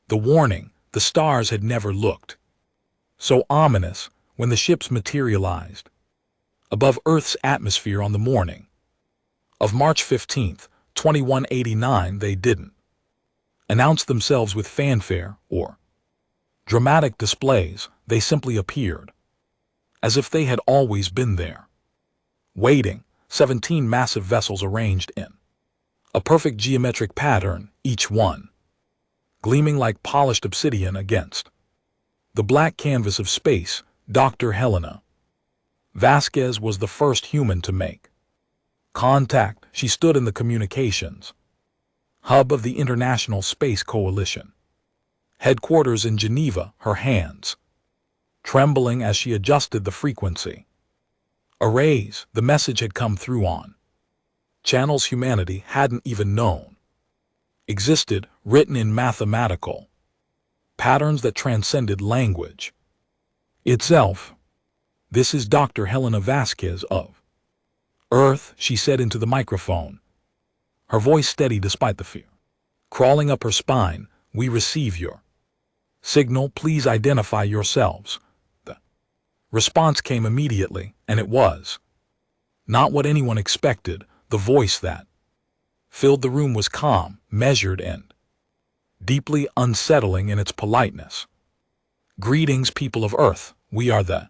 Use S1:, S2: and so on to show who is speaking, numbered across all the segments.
S1: The warning, the stars had never looked so ominous when the ships materialized above Earth's atmosphere on the morning of March 15th, 2189. They didn't announce themselves with fanfare or dramatic displays. They simply appeared, as if they had always been there, waiting. 17 massive vessels arranged in a perfect geometric pattern, each one gleaming like polished obsidian against the black canvas of space. Dr. Helena Vasquez was the first human to make contact. She stood in the communications hub of the International Space Coalition headquarters in Geneva, her hands trembling as she adjusted the frequency arrays. The message had come through on channels humanity hadn't even known existed, written in mathematical patterns that transcended language itself. "This is Dr. Helena Vasquez of Earth," she said into the microphone, her voice steady despite the fear crawling up her spine. "We receive your signal. Please identify yourselves." The response came immediately, and it was not what anyone expected. The voice that filled the room was calm, measured, and deeply unsettling in its politeness. "Greetings, people of Earth. We are the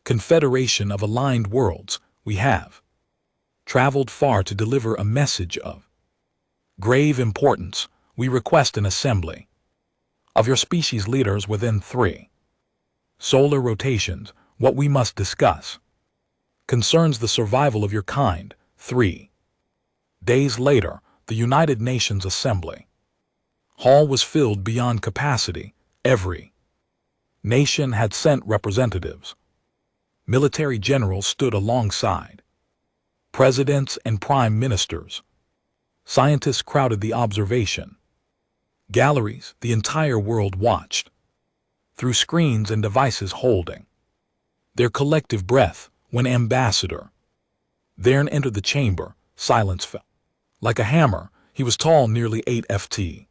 S1: Confederation of Aligned Worlds. We have traveled far to deliver a message of grave importance. We request an assembly of your species leaders within 3 solar rotations. What we must discuss concerns the survival of your kind." 3 days later, the United Nations Assembly Hall was filled beyond capacity. Every nation had sent representatives. Military generals stood alongside presidents and prime ministers. Scientists crowded the observation galleries. The entire world watched through screens and devices, holding their collective breath. When Ambassador Verne entered the chamber, silence fell like a hammer. He was tall, nearly 8 ft,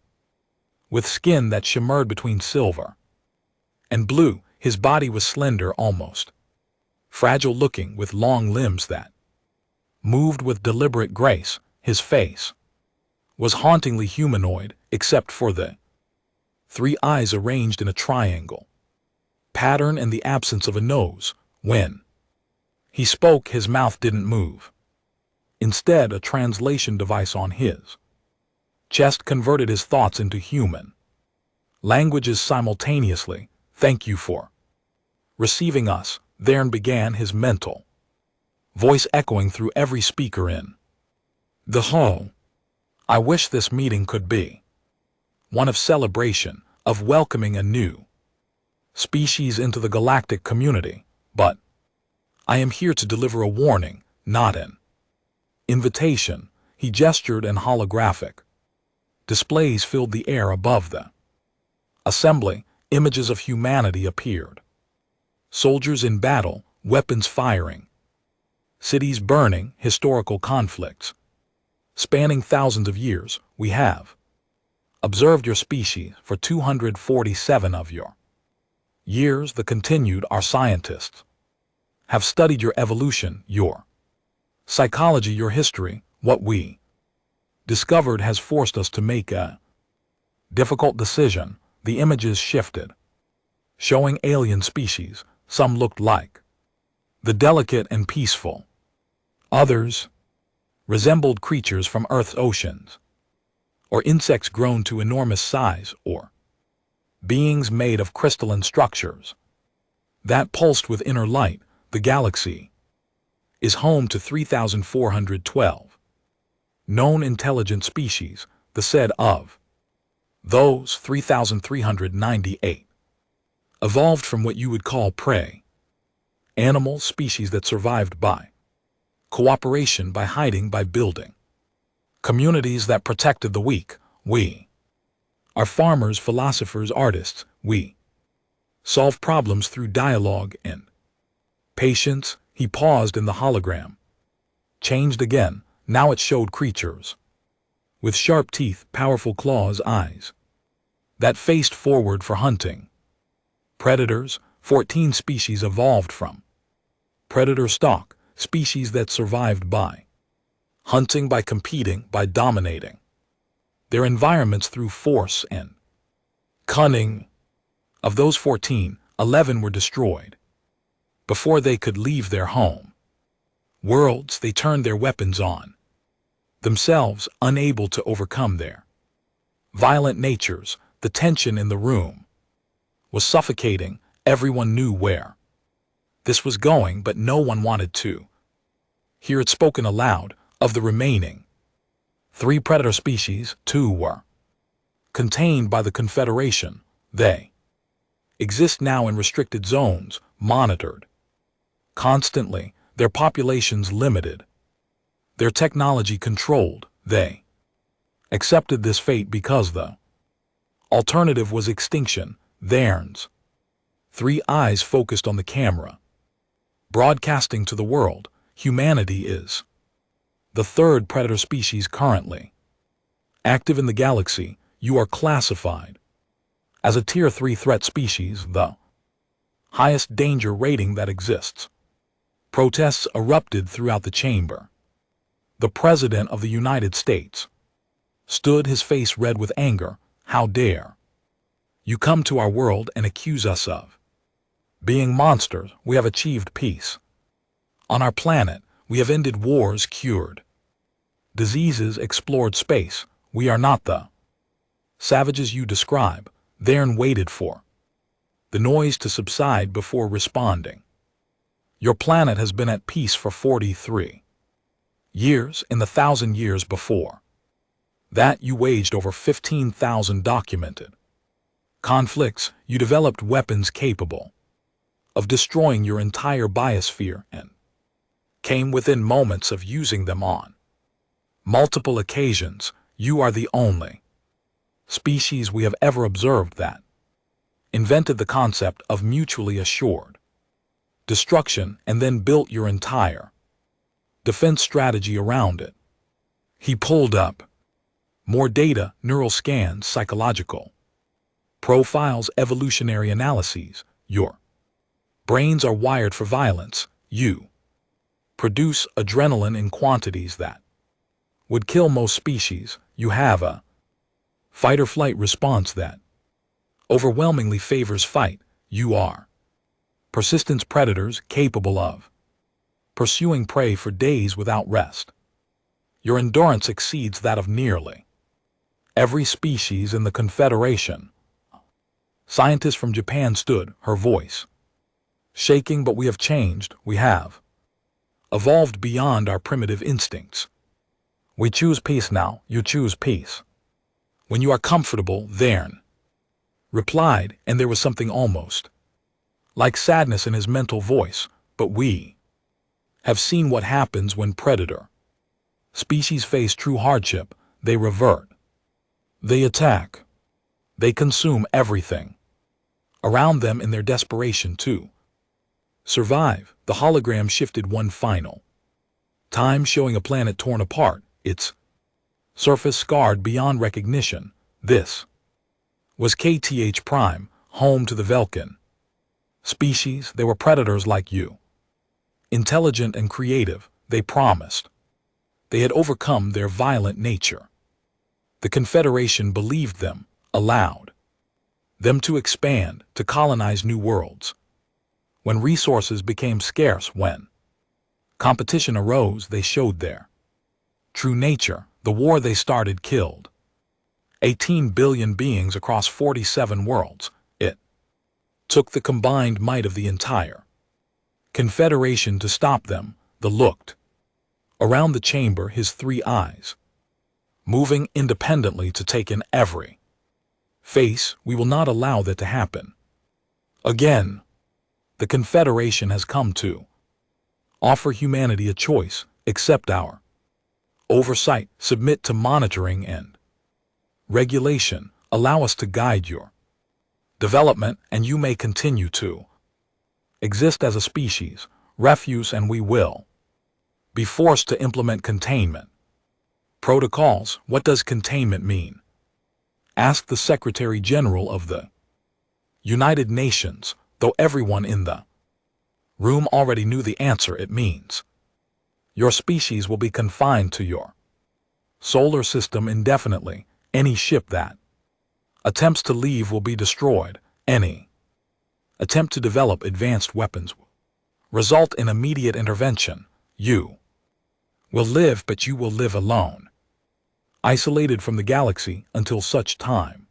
S1: with skin that shimmered between silver and blue. His body was slender, almost fragile-looking, with long limbs that moved with deliberate grace. His face was hauntingly humanoid, except for the 3 eyes arranged in a triangle pattern and the absence of a nose. When he spoke, his mouth didn't move. Instead, a translation device on his chest converted his thoughts into human languages simultaneously. "Thank you for receiving us," Verne began, his mental voice echoing through every speaker in the hall. "I wish this meeting could be one of celebration, of welcoming a new species into the galactic community, but I am here to deliver a warning, not an invitation." He gestured, and holographic displays filled the air above the assembly. Images of humanity appeared. Soldiers in battle, weapons firing, cities burning, historical conflicts spanning thousands of years. "We have observed your species for 247 of your years," the continued. "Our scientists have studied your evolution, your psychology, your history. What we discovered has forced us to make a difficult decision." The images shifted, showing alien species. Some looked like the delicate and peaceful. Others resembled creatures from Earth's oceans, or insects grown to enormous size, or beings made of crystalline structures that pulsed with inner light. The galaxy is home to 3,412 known intelligent species. The said of those, 3,398 evolved from what you would call prey animals, species that survived by cooperation, by hiding, by building communities that protected the weak. We are farmers, philosophers, artists. We solve problems through dialogue and patience. He paused, and the hologram changed again. Now it showed creatures with sharp teeth, powerful claws, eyes that faced forward for hunting. Predators, 14 species evolved from. Predator stock, species that survived by hunting, by competing, by dominating their environments through force and cunning. Of those 14, 11 were destroyed before they could leave their home worlds. They turned their weapons on themselves, unable to overcome their violent natures. The tension in the room was suffocating. Everyone knew where this was going, but no one wanted to hear it spoken aloud. Of the remaining 3 predator species, 2 were contained by the Confederation. They exist now in restricted zones, monitored constantly, their populations limited, their technology controlled. They accepted this fate because the alternative was extinction. Theirs 3 eyes focused on the camera, broadcasting to the world. Humanity is the 3rd predator species currently active in the galaxy. You are classified as a Tier 3 threat species, the highest danger rating that exists. Protests erupted throughout the chamber. The President of the United States stood, his face red with anger. How dare you come to our world and accuse us of being monsters? We have achieved peace on our planet. We have ended wars, cured diseases, explored space. We are not the savages you describe. They're waited for the noise to subside before responding. Your planet has been at peace for 43 years. In the 1,000 years before that, you waged over 15,000 documented conflicts. You developed weapons capable of destroying your entire biosphere and came within moments of using them on multiple occasions. You are the only species we have ever observed that invented the concept of mutually assured destruction and then built your entire defense strategy around it. He pulled up more data, neural scans, psychological profiles, evolutionary analyses. Your brains are wired for violence. You produce adrenaline in quantities that would kill most species. You have a fight-or-flight response that overwhelmingly favors fight. You are persistent predators capable of pursuing prey for days without rest. Your endurance exceeds that of nearly every species in the Confederation. Scientist from Japan stood, her voice shaking. But we have changed. We have evolved beyond our primitive instincts. We choose peace now. You choose peace when you are comfortable. Thern replied, and there was something almost like sadness in his mental voice. But we have seen what happens when predator species face true hardship. They revert. They attack. They consume everything around them in their desperation to survive. The hologram shifted one final time, showing a planet torn apart, its surface scarred beyond recognition. This was KTH Prime, home to the Velkin species. They were predators like you, intelligent and creative. They promised they had overcome their violent nature. The Confederation believed them, allowed them to expand, to colonize new worlds. When resources became scarce, when competition arose, they showed their true nature. The war they started killed 18 billion beings across 47 worlds. It took the combined might of the entire Confederation to stop them. The looked around the chamber, his 3 eyes moving independently to take in every face. We will not allow that to happen again. The Confederation has come to offer humanity a choice: accept our oversight, submit to monitoring and regulation, allow us to guide your development, and you may continue to exist as a species, refuse, and we will be forced to implement containment protocols. What does containment mean? Ask the Secretary General of the United Nations, though everyone in the room already knew the answer. It means your species will be confined to your solar system indefinitely. Any ship that attempts to leave will be destroyed. Any attempt to develop advanced weapons will result in immediate intervention. You will live, but you will live alone, isolated from the galaxy until such time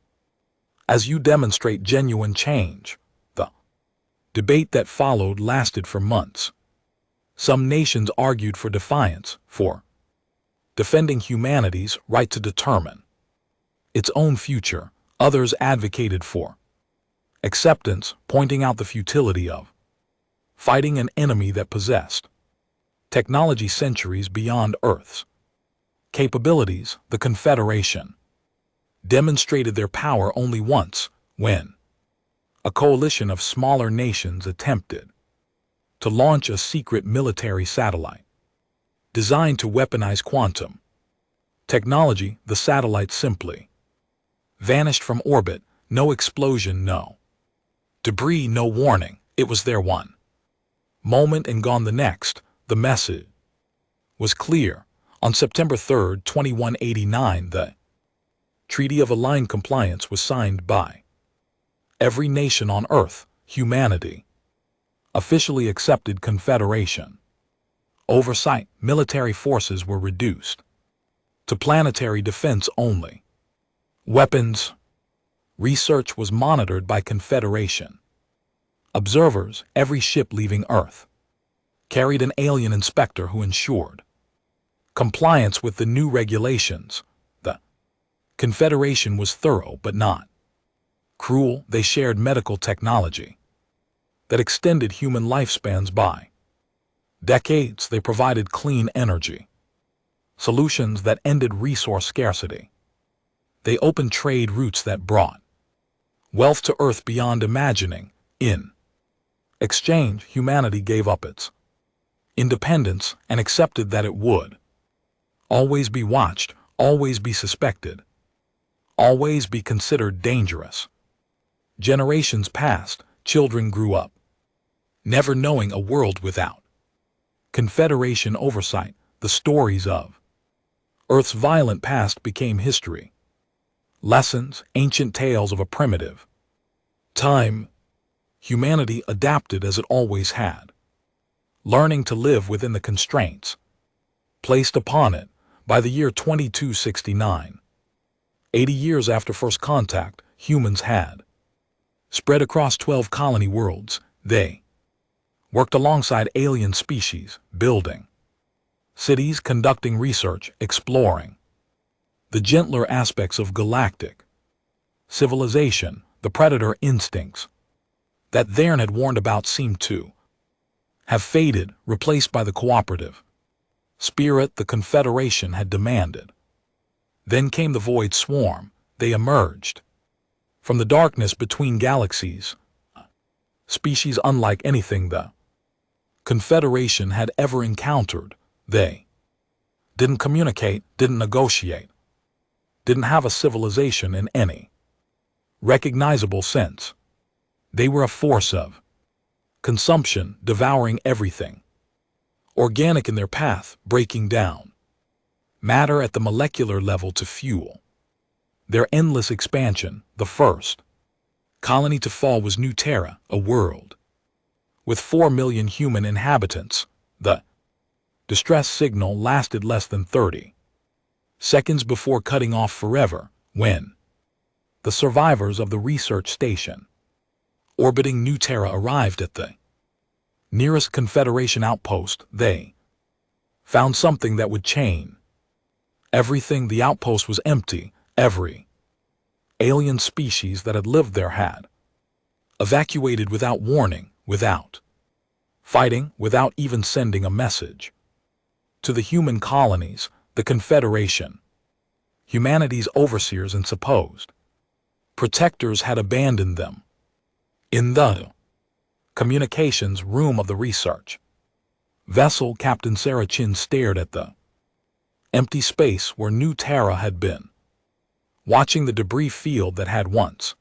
S1: as you demonstrate genuine change. The debate that followed lasted for months. Some nations argued for defiance, for defending humanity's right to determine its own future. Others advocated for acceptance, pointing out the futility of fighting an enemy that possessed technology centuries beyond Earth's capabilities. The Confederation demonstrated their power only once, when a coalition of smaller nations attempted to launch a secret military satellite designed to weaponize quantum technology. The satellite simply vanished from orbit. No explosion, no debris, no warning. It was there one moment and gone the next. The message was clear. On September 3, 2189, the Treaty of Aligned Compliance was signed by every nation on Earth. Humanity officially accepted Confederation oversight. Military forces were reduced to planetary defense only. Weapons research was monitored by Confederation observers. Every ship leaving Earth carried an alien inspector who ensured compliance with the new regulations. The Confederation was thorough but not cruel. They shared medical technology that extended human lifespans by decades. They provided clean energy solutions that ended resource scarcity. They opened trade routes that brought wealth to Earth beyond imagining. In exchange, humanity gave up its independence and accepted that it would always be watched, always be suspected, always be considered dangerous. Generations passed, children grew up, never knowing a world without Confederation oversight. The stories of Earth's violent past became history lessons, ancient tales of a primitive time. Humanity adapted as it always had, learning to live within the constraints placed upon it. By the year 2269, 80 years after first contact, humans had spread across 12 colony worlds. They worked alongside alien species, building cities, conducting research, exploring the gentler aspects of galactic civilization. The predator instincts that Therne had warned about seemed to have faded, replaced by the cooperative spirit the Confederation had demanded. Then came the Void Swarm. They emerged from the darkness between galaxies, species unlike anything the Confederation had ever encountered. They didn't communicate, didn't negotiate, didn't have a civilization in any recognizable sense. They were a force of consumption, devouring everything organic in their path, breaking down matter at the molecular level to fuel their endless expansion. The first colony to fall was New Terra, a world with 4 million human inhabitants. The distress signal lasted less than 30 seconds before cutting off forever, when the survivors of the research station orbiting New Terra arrived at the nearest Confederation outpost. They found something that would change everything. The outpost was empty. Every alien species that had lived there had evacuated without warning, without fighting, without even sending a message to the human colonies. The Confederation, humanity's overseers and supposed protectors, had abandoned them. In the communications room of the research vessel, Captain Sarah Chin stared at the empty space where New Terra had been. watching the debris field that had once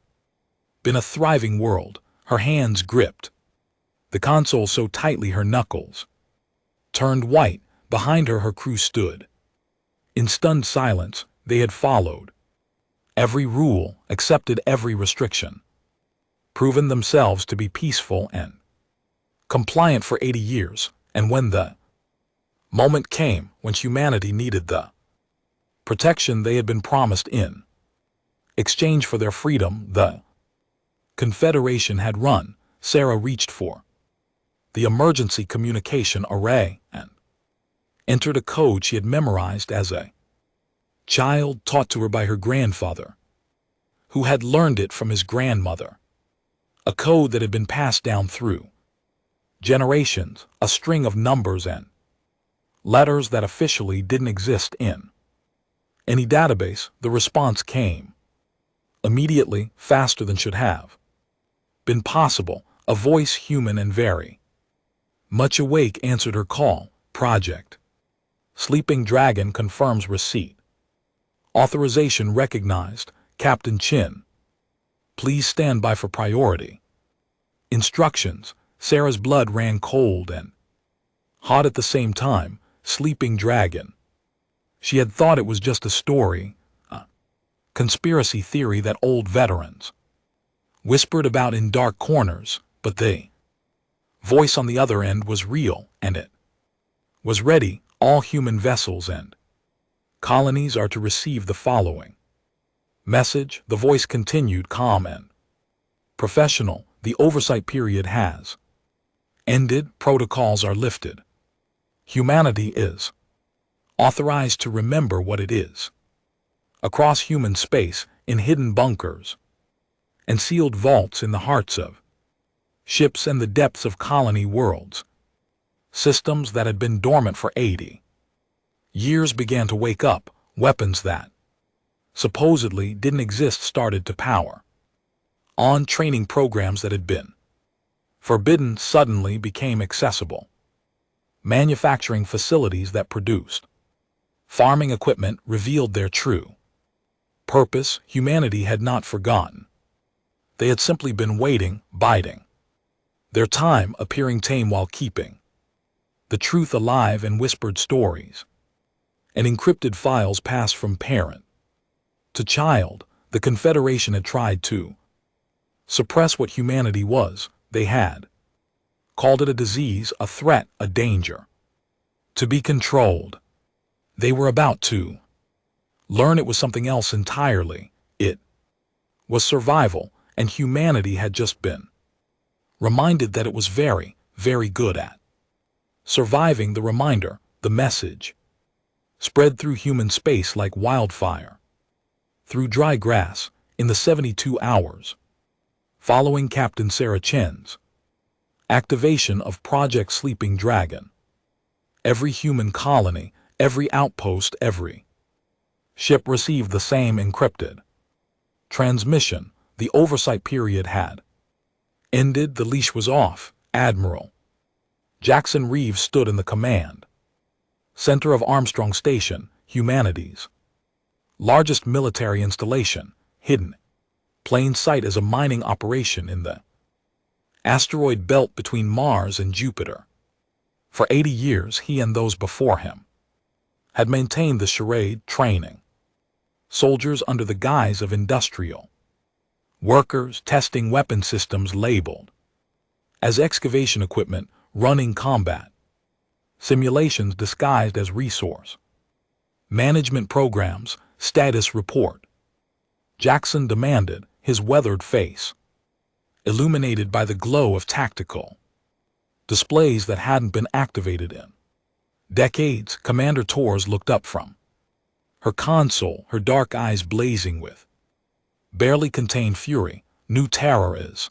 S1: been a thriving world, her hands gripped the console so tightly her knuckles turned white. Behind her crew stood. In stunned silence, they had followed every rule, accepted every restriction, proven themselves to be peaceful and compliant for 80 years, and when the moment came when humanity needed the protection they had been promised in exchange for their freedom, the Confederation had run, Sarah reached for the emergency communication array and entered a code she had memorized as a child, taught to her by her grandfather, who had learned it from his grandmother. A code that had been passed down through generations, a string of numbers and letters that officially didn't exist in any database. The response came immediately, faster than should have been possible. A voice, human and very much awake, answered her call. Project Sleeping Dragon confirms receipt. Authorization recognized. Captain Chin, please stand by for priority. Instructions. Sarah's blood ran cold and hot at the same time. Sleeping Dragon. She had thought it was just a story, a conspiracy theory that old veterans whispered about in dark corners, but the voice on the other end was real, and it was ready. All human vessels and colonies are to receive the following message. The voice continued, calm and professional. The oversight period has ended. Protocols are lifted. Humanity is authorized to remember what it is. Across human space, in hidden bunkers and sealed vaults in the hearts of ships and the depths of colony worlds, systems that had been dormant for 80 years began to wake up. Weapons that supposedly didn't exist started to power on. Training programs that had been forbidden suddenly became accessible. Manufacturing facilities that produced farming equipment revealed their true purpose. Humanity had not forgotten. They had simply been waiting, biding their time, appearing tame while keeping the truth alive, and whispered stories and encrypted files passed from parent to child. The Confederation had tried to suppress what humanity was. They had called it a disease, a threat, a danger to be controlled. They were about to learn it was something else entirely. It was survival, and humanity had just been reminded that it was very, very good at surviving. The reminder, the message, spread through human space like wildfire through dry grass. In the 72 hours following Captain Sarah Chen's activation of Project Sleeping Dragon, every human colony, every outpost, every ship received the same encrypted transmission. The oversight period had ended. The leash was off. Admiral Jackson Reeves stood in the command center of Armstrong Station, humanity's largest military installation, hidden plain sight as a mining operation in the asteroid belt between Mars and Jupiter. For 80 years, he and those before him had maintained the charade, training soldiers under the guise of industrial workers, testing weapon systems labeled as excavation equipment, running combat simulations disguised as resource management programs. Status report. Jackson demanded, his weathered face illuminated by the glow of tactical displays that hadn't been activated in decades. Commander Torres looked up from her console, her dark eyes blazing with barely contained fury. New terror is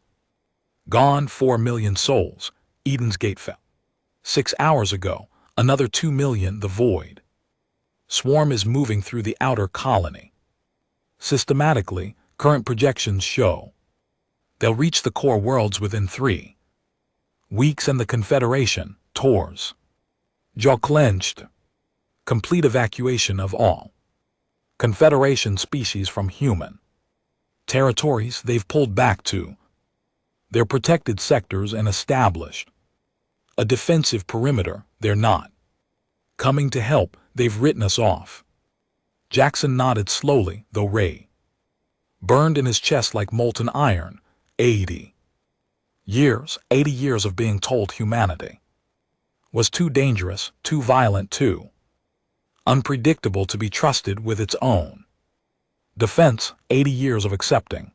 S1: gone. 4 million souls. Eden's Gate fell 6 hours ago. Another 2 million. The void swarm is moving through the outer colony. Systematically, current projections show they'll reach the core worlds within 3 weeks, and the Confederation, Torres jaw clenched, complete evacuation of all Confederation species from human territories they've pulled back to their protected sectors and established a defensive perimeter. They're not coming to help, they've written us off. Jackson nodded slowly, though Ray burned in his chest like molten iron. 80 years of being told humanity was too dangerous, too violent, too unpredictable to be trusted with its own defense. 80 years of accepting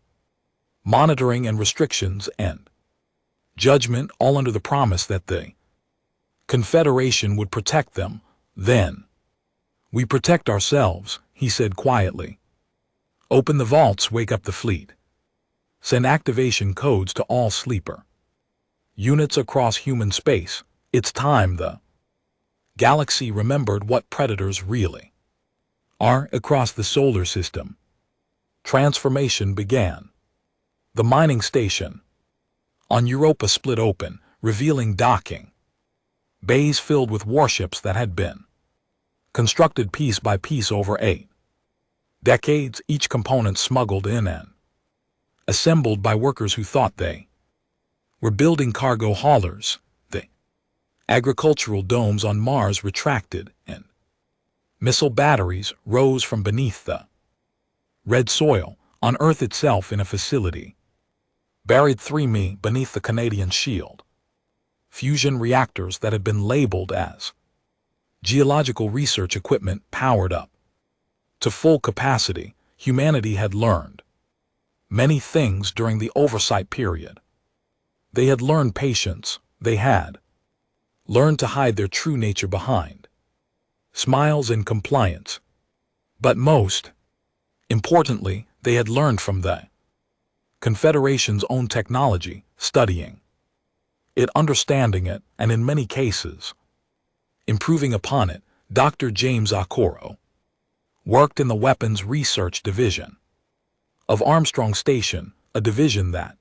S1: monitoring and restrictions and judgment, all under the promise that the Confederation would protect them. Then we protect ourselves, he said quietly. Open the vaults, wake up the fleet. Send activation codes to all sleeper units across human space. It's time the galaxy remembered what predators really are across the solar system. Transformation began. The mining station on Europa split open, revealing docking bays filled with warships that had been constructed piece by piece over 8 decades, each component smuggled in and assembled by workers who thought they were building cargo haulers. The agricultural domes on Mars retracted, and missile batteries rose from beneath the red soil on Earth itself in a facility buried 3 mi beneath the Canadian Shield. Fusion reactors that had been labeled as geological research equipment powered up to full capacity. Humanity had learned many things during the oversight period. They had learned patience. They had learned to hide their true nature behind smiles and compliance. But most importantly, they had learned from the Confederation's own technology, studying it, understanding it, and in many cases, improving upon it. Dr. James Okoro worked in the Weapons Research Division of Armstrong Station, a division that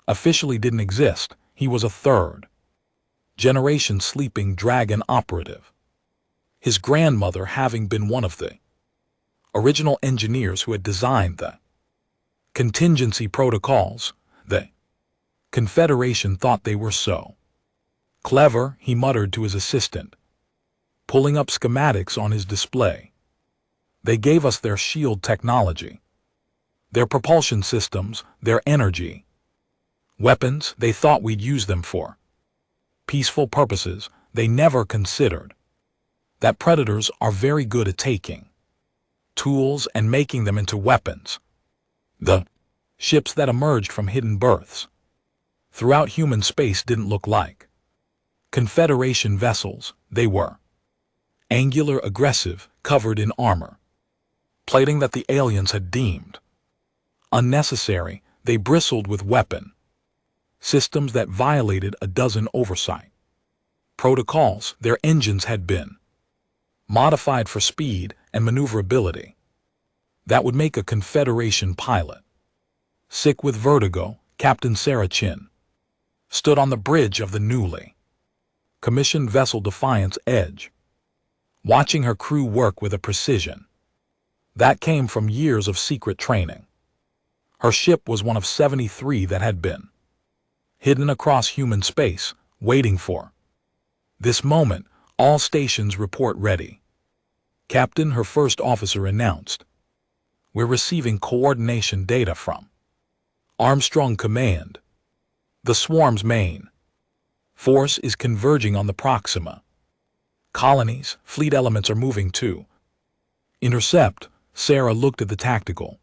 S1: officially didn't exist. He was a third-generation Sleeping Dragon operative, his grandmother having been one of the original engineers who had designed the contingency protocols. The Confederation thought they were so clever, he muttered to his assistant, pulling up schematics on his display. They gave us their shield technology, their propulsion systems, their energy weapons. They thought we'd use them for peaceful purposes. They never considered that predators are very good at taking tools and making them into weapons. The ships that emerged from hidden berths throughout human space didn't look like Confederation vessels. They were angular, aggressive, covered in armor plating that the aliens had deemed unnecessary. They bristled with weapon systems that violated a dozen oversight protocols. Their engines had been modified for speed and maneuverability that would make a Confederation pilot sick with vertigo. Captain Sarah Chin stood on the bridge of the newly commissioned vessel Defiance Edge, watching her crew work with a precision that came from years of secret training. Her ship was one of 73 that had been hidden across human space, waiting for this moment. All stations report ready. Captain, her first officer announced. We're receiving coordination data from Armstrong Command. The swarm's main force is converging on the Proxima colonies. Fleet elements are moving to intercept. Sarah looked at the tactical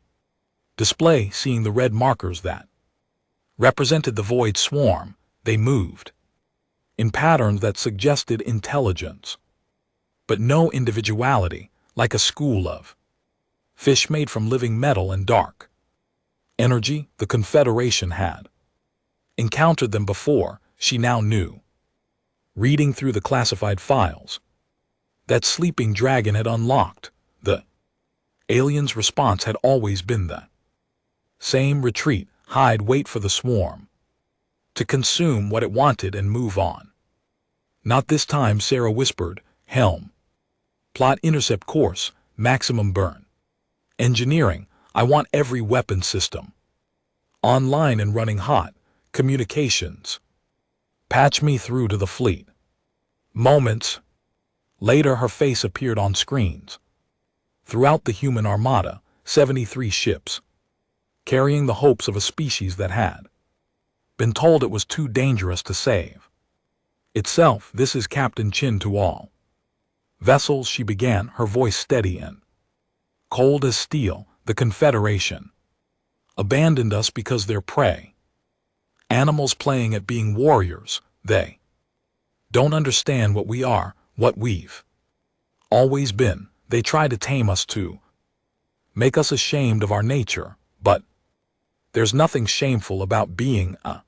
S1: display, seeing the red markers that represented the void swarm. They moved in patterns that suggested intelligence, but no individuality, like a school of fish made from living metal and dark energy. The Confederation had encountered them before, she now knew, reading through the classified files that Sleeping Dragon had unlocked. The aliens' response had always been the same: retreat, hide, wait for the swarm to consume what it wanted and move on. Not this time, Sarah whispered. Helm. Plot intercept course, maximum burn. Engineering, I want every weapon system. Online and running hot. Communications. Patch me through to the fleet. Moments later, her face appeared on screens. Throughout the human armada, 73 ships, carrying the hopes of a species that had been told it was too dangerous to save itself. This is Captain Chin to all vessels, she began, her voice steady and cold as steel. The Confederation abandoned us because they're prey. Animals playing at being warriors. They don't understand what we are, what we've always been. They try to tame us to make us ashamed of our nature, but there's nothing shameful about being a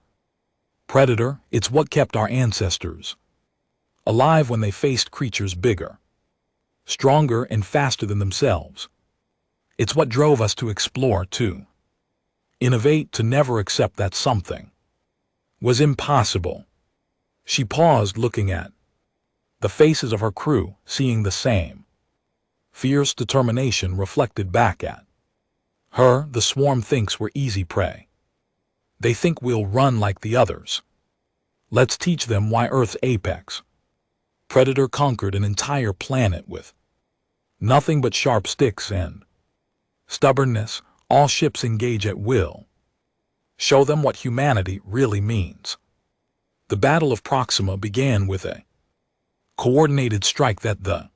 S1: predator. It's what kept our ancestors alive when they faced creatures bigger, stronger, and faster than themselves. It's what drove us to explore, to innovate, to never accept that something was impossible. She paused, looking at the faces of her crew, seeing the same fierce determination reflected back at her. The swarm thinks we're easy prey. They think we'll run like the others. Let's teach them why Earth's apex predator conquered an entire planet with nothing but sharp sticks and stubbornness. All ships engage at will. Show them what humanity really means. The Battle of Proxima began with a coordinated strike that the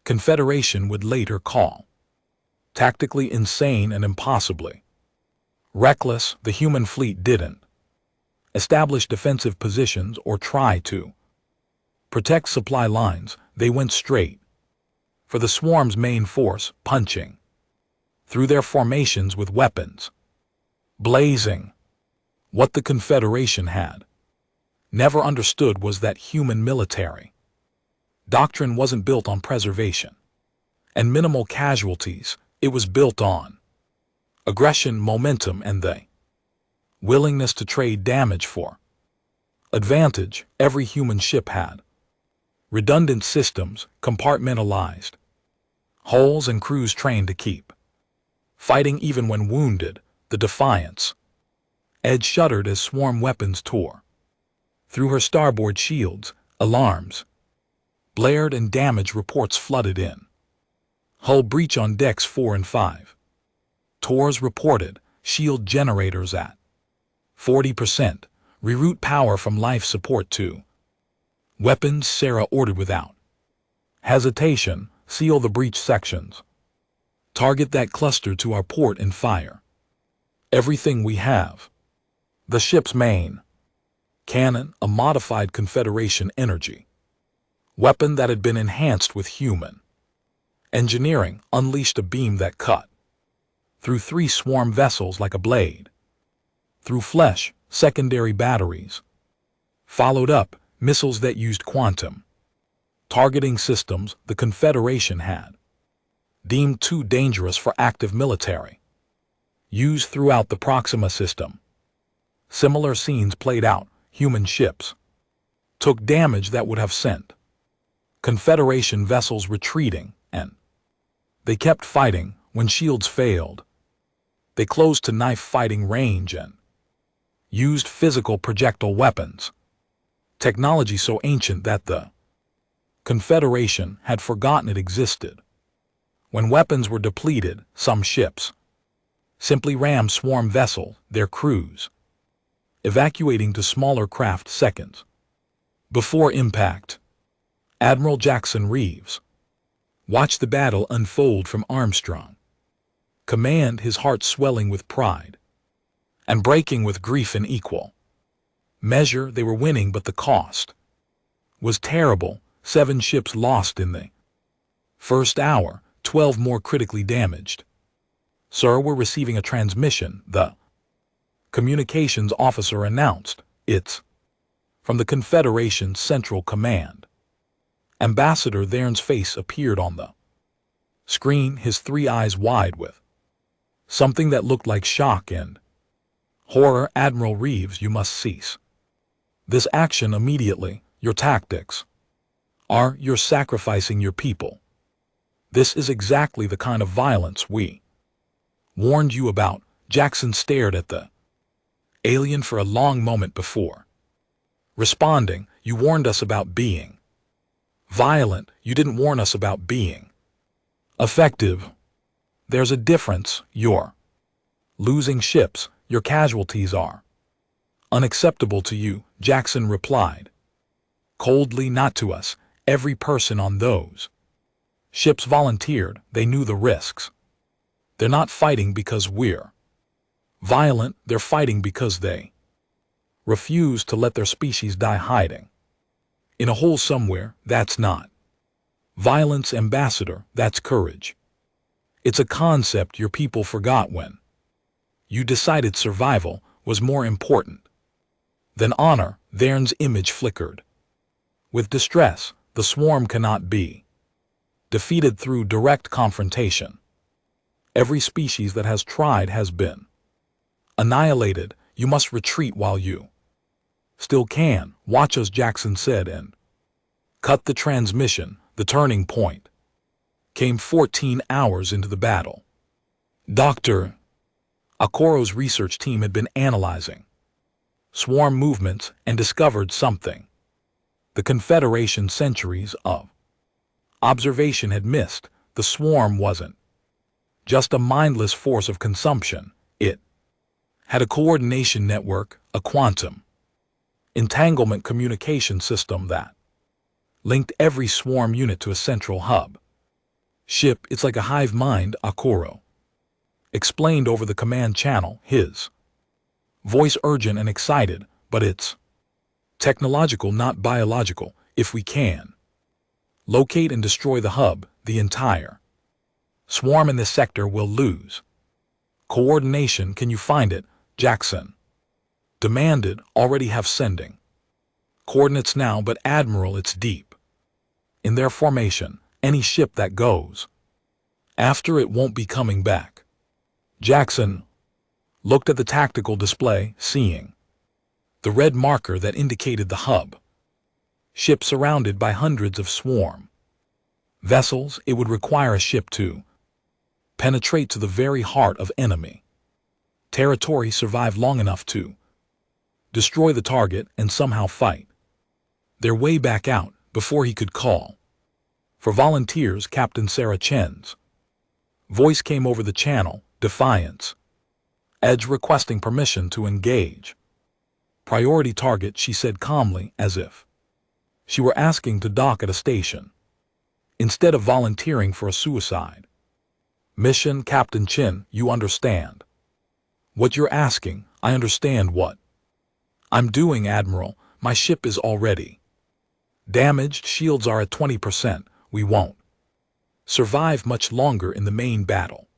S1: Confederation would later call tactically insane and impossibly reckless. The human fleet didn't establish defensive positions or try to protect supply lines. They went straight for the swarm's main force, punching through their formations with weapons blazing. What the Confederation had never understood was that human military doctrine wasn't built on preservation and minimal casualties. It was built on aggression, momentum, and the willingness to trade damage for advantage. Every human ship had redundant systems, compartmentalized hulls, and crews trained to keep fighting even when wounded. The Defiance edge shuddered as swarm weapons tore through her starboard shields. Alarms blared and damage reports flooded in. Hull breach on decks 4 and 5. Tors reported. Shield generators at 40%. Reroute power from life support to weapons. Sarah ordered without hesitation. Seal the breach sections. Target that cluster to our port and fire everything we have. The ship's main cannon, a modified Confederation energy weapon that had been enhanced with human engineering, unleashed a beam that cut through 3 swarm vessels like a blade through flesh. Secondary batteries followed up, missiles that used quantum targeting systems the Confederation had deemed too dangerous for active military use throughout the Proxima system. Similar scenes played out. Human ships took damage that would have sent Confederation vessels retreating, and they kept fighting. When shields failed, they closed to knife fighting range and used physical projectile weapons, technology so ancient that the Confederation had forgotten it existed. When weapons were depleted, some ships simply rammed swarm vessels, their crews evacuating to smaller craft seconds before impact. Admiral Jackson Reeves watched the battle unfold from Armstrong Command, his heart swelling with pride and breaking with grief in equal measure. They were winning, but the cost was terrible. 7 ships lost in the first hour, 12 more critically damaged. Sir, we're receiving a transmission, the communications officer announced. It's from the Confederation's Central Command. Ambassador Thern's face appeared on the screen, his 3 eyes wide with something that looked like shock and horror. Admiral Reeves, you must cease this action immediately. Your tactics you're sacrificing your people. This is exactly the kind of violence we Warned you about. Jackson stared at the alien for a long moment before responding. You warned us about being violent. You didn't warn us about being effective. There's a difference. You're losing ships. Your casualties are unacceptable to you, Jackson replied coldly. Not to us. Every person on those ships volunteered. They knew the risks. They're not fighting because we're violent. They're fighting because they refuse to let their species die hiding in a hole somewhere. That's not violence, Ambassador. That's courage. It's a concept your people forgot when you decided survival was more important than honor. Vern's image flickered with distress. The swarm cannot be defeated through direct confrontation. Every species that has tried has been annihilated. You must retreat while you still can. Watch us, Jackson said, and cut the transmission. The turning point came 14 hours into the battle. Dr. Okoro's research team had been analyzing swarm movements and discovered something the Confederation centuries of observation had missed. The swarm wasn't just a mindless force of consumption. It had a coordination network, a quantum entanglement communication system that linked every swarm unit to a central hub. Ship, it's like a hive mind, Okoro explained over the command channel, his voice urgent and excited. But it's technological, not biological. If we can locate and destroy the hub, the entire swarm in this sector will lose coordination. Can you find it? Jackson demanded. Already have sending coordinates now, but Admiral, it's deep in their formation. Any ship that goes after it won't be coming back. Jackson looked at the tactical display, seeing the red marker that indicated the hub. Ship surrounded by hundreds of swarm vessels. It would require a ship to penetrate to the very heart of enemy territory, survive long enough to destroy the target, and somehow fight their way back out before he could call for volunteers. Captain Sarah Chen's voice came over the channel. Defiance Edge requesting permission to engage. Priority target, she said calmly, as if she were asking to dock at a station instead of volunteering for a suicide mission. Captain Chen, you understand what you're asking. I understand what I'm doing, Admiral. My ship is already damaged. Shields are at 20%. We won't survive much longer in the main battle.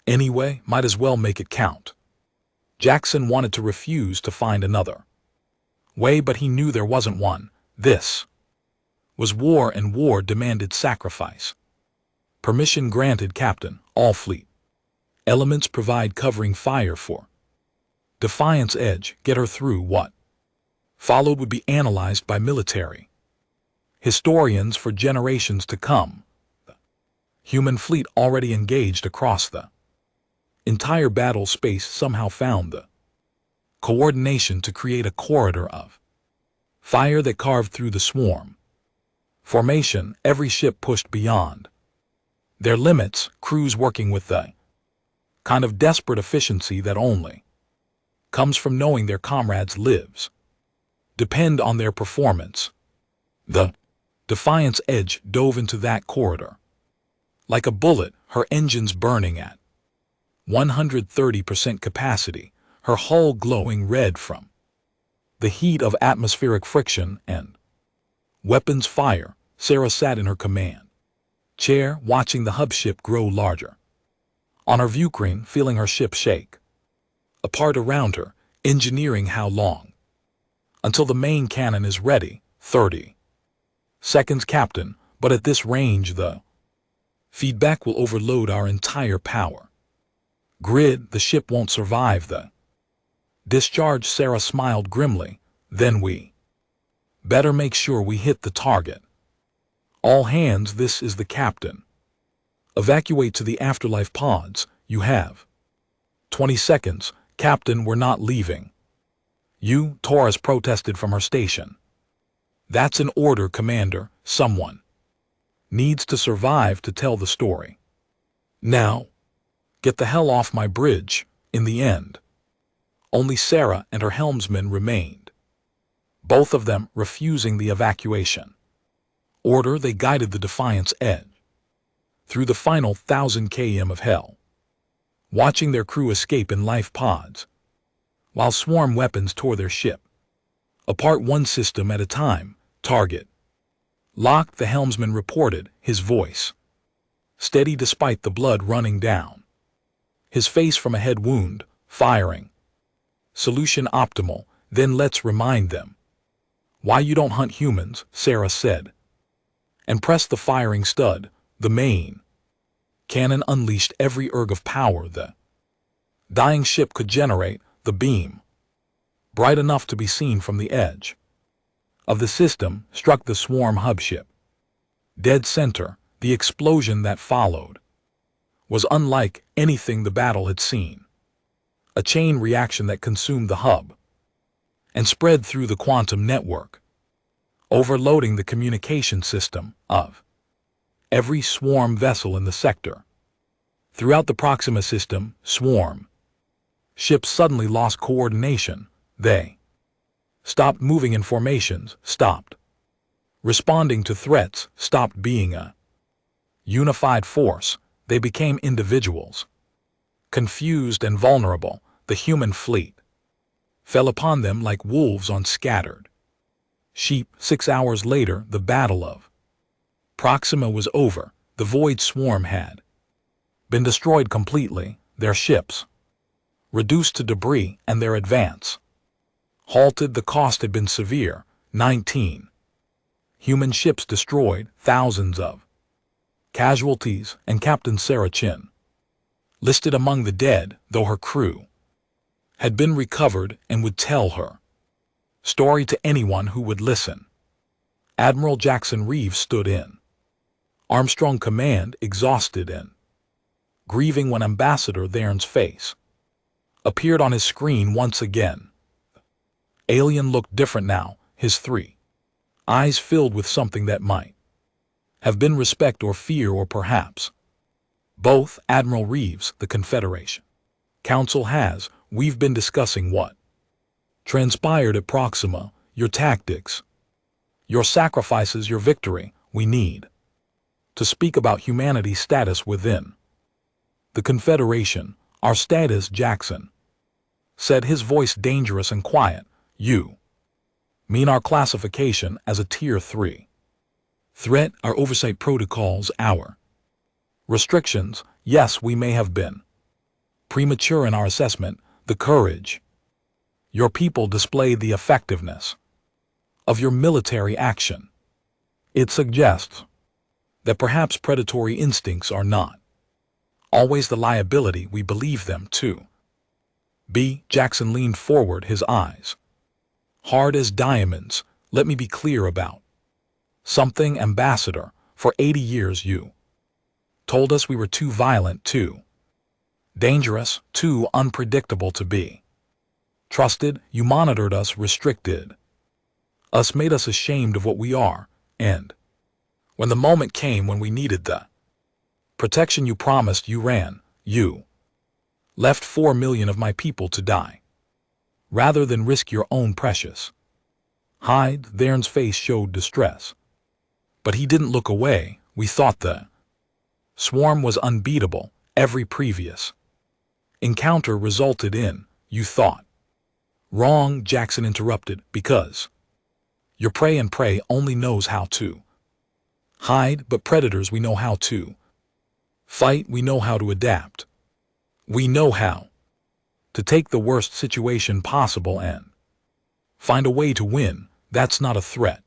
S1: Anyway, might as well make it count. Jackson wanted to refuse to find another way, but he knew there wasn't one. This was war, and war demanded sacrifice. Permission granted, Captain. All fleet elements provide covering fire for Defiance Edge. Get her through. What followed would be analyzed by military historians for generations to come. The human fleet already engaged across the entire battle space somehow found the coordination to create a corridor of fire that carved through the swarm formation. Every ship pushed beyond their limits, crews working with the kind of desperate efficiency that only comes from knowing their comrades' lives depend on their performance. The Defiance Edge dove into that corridor like a bullet, her engines burning at 130% capacity, her hull glowing red from the heat of atmospheric friction and weapons fire. Sarah sat in her command chair, watching the hub ship grow larger on her viewscreen, feeling her ship shake apart around her. Engineering, how long until the main cannon is ready? 30 seconds, Captain, but at this range the feedback will overload our entire power grid. The ship won't survive the discharge. Sarah smiled grimly. Then we better make sure we hit the target. All hands, this is the captain. Evacuate to the afterlife pods. You have 20 seconds, Captain, we're not leaving. You, Torres protested from her station. That's an order, Commander. Someone needs to survive to tell the story. Now, get the hell off my bridge. In the end, only Sarah and her helmsman remained, both of them refusing the evacuation order. They guided the Defiant's edge through the final 1,000 km of hell, watching their crew escape in life pods, while swarm weapons tore their ship apart one system at a time. Target locked, the helmsman reported, his voice steady despite the blood running down his face from a head wound. Firing. Solution optimal. Then let's remind them why you don't hunt humans, Sarah said, and pressed the firing stud. The main cannon unleashed every erg of power the dying ship could generate, the beam, bright enough to be seen from the edge of the system, struck the swarm hub ship dead center. The explosion that followed was unlike anything the battle had seen, a chain reaction that consumed the hub and spread through the quantum network, overloading the communication system of every swarm vessel in the sector. Throughout the Proxima system, swarm ships suddenly lost coordination. They stopped moving in formations, stopped responding to threats, stopped being a unified force. They became individuals, confused and vulnerable. The human fleet fell upon them like wolves on scattered sheep. 6 hours later, the Battle of Proxima was over. The Void Swarm had been destroyed completely, their ships reduced to debris, and their advance halted. The cost had been severe. 19 human ships destroyed, thousands of casualties, and Captain Sarah Chin listed among the dead, though her crew had been recovered and would tell her story to anyone who would listen. Admiral Jackson Reeves stood in Armstrong Command, exhausted and grieving, when Ambassador Theron's face appeared on his screen once again. Alien looked different now, his 3 eyes filled with something that might have been respect or fear, or perhaps both. Admiral Reeves, the Confederation Council has, we've been discussing what transpired at Proxima, your tactics, your sacrifices, your victory. We need to speak about humanity's status within the Confederation. Our status, Jackson said, his voice dangerous and quiet. You mean our classification as a Tier 3 threat, our oversight protocols, our restrictions? Yes, we may have been premature in our assessment. The courage your people displayed, the effectiveness of your military action, it suggests that perhaps predatory instincts are not always the liability we believe them to be. Jackson leaned forward, his eyes hard as diamonds. Let me be clear about something, Ambassador. For 80 years you told us we were too violent, too dangerous, too unpredictable to be trusted. You monitored us, restricted us, made us ashamed of what we are, and when the moment came when we needed the protection you promised, you ran. You left 4 million of my people to die rather than risk your own precious hide. Theron's face showed distress, but he didn't look away. We thought the swarm was unbeatable. Every previous encounter resulted in, you thought. Wrong, Jackson interrupted, because your prey, and prey only knows how to hide, but predators, we know how to fight. We know how to adapt. We know how to take the worst situation possible and find a way to win. That's not a threat,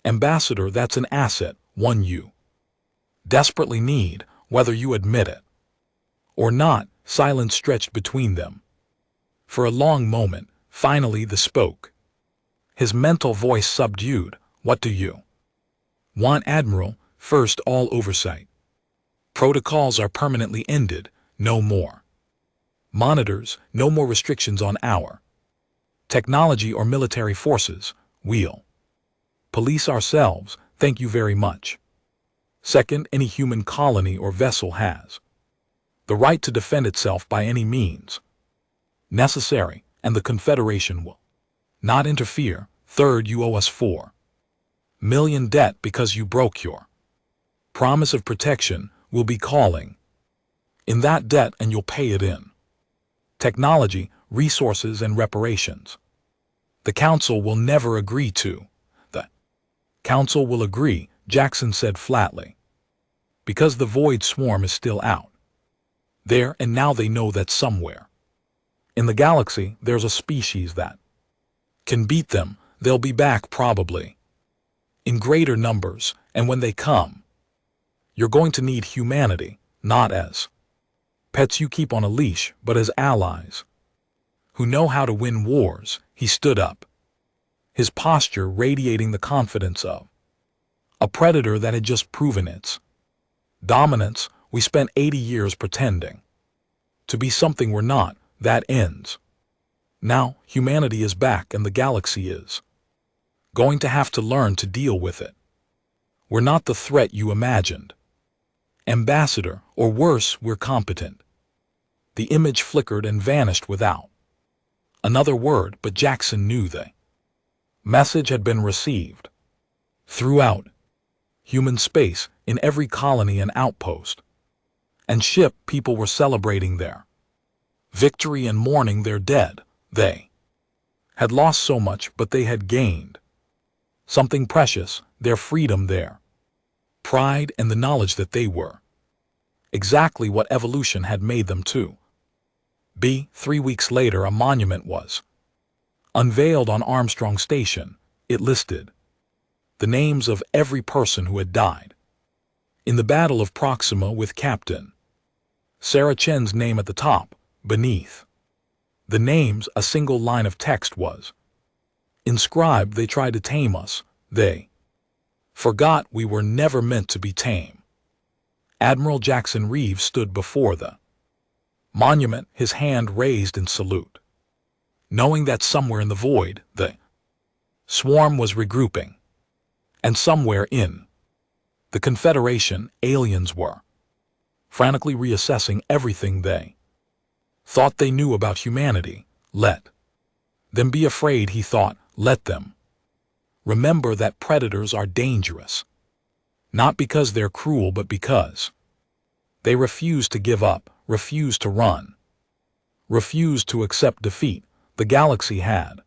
S1: Ambassador. That's an asset, one you desperately need, whether you admit it or not. Silence stretched between them for a long moment. Finally, the spoke, his mental voice subdued. What do you want, Admiral? First, all oversight protocols are permanently ended. No more Monitors, no more restrictions on our technology or military forces. We'll police ourselves, thank you very much. Second, any human colony or vessel has the right to defend itself by any means necessary, and the Confederation will not interfere. Third, you owe us $4 million debt because you broke your promise of protection. We'll be calling in that debt and you'll pay it in technology, resources, and reparations. The Council will never agree to. The Council will agree, Jackson said flatly, because the Void Swarm is still out there, and now they know that somewhere in the galaxy there's a species that can beat them. They'll be back probably in greater numbers, and when they come, you're going to need humanity, not as pets you keep on a leash, but as allies who know how to win wars. He stood up, his posture radiating the confidence of a predator that had just proven its dominance. We spent 80 years pretending to be something we're not. That ends. Now, humanity is back and the galaxy is going to have to learn to deal with it. We're not the threat you imagined, Ambassador, or worse, we're competent. The image flickered and vanished without another word, but Jackson knew the message had been received. Throughout human space, in every colony and outpost and ship, people were celebrating their victory and mourning their dead. They had lost so much, but they had gained something precious, their freedom, their pride, and the knowledge that they were exactly what evolution had made them to be. 3 weeks later, a monument was unveiled on Armstrong Station. It listed the names of every person who had died in the Battle of Proxima, with Captain Sarah Chen's name at the top. Beneath the names, a single line of text was inscribed: they tried to tame us. They forgot we were never meant to be tame. Admiral Jackson Reeves stood before the monument, his hand raised in salute, knowing that somewhere in the void, the swarm was regrouping, and somewhere in the Confederation, aliens were frantically reassessing everything they thought they knew about humanity. Let them be afraid, he thought. Let them remember that predators are dangerous, not because they're cruel, but because they refuse to give up, refuse to run, refuse to accept defeat. The galaxy had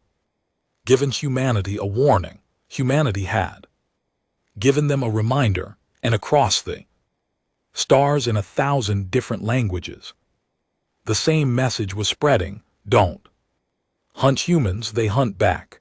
S1: given humanity a warning. Humanity had given them a reminder, and across the stars, in 1,000 different languages, the same message was spreading: don't hunt humans, they hunt back.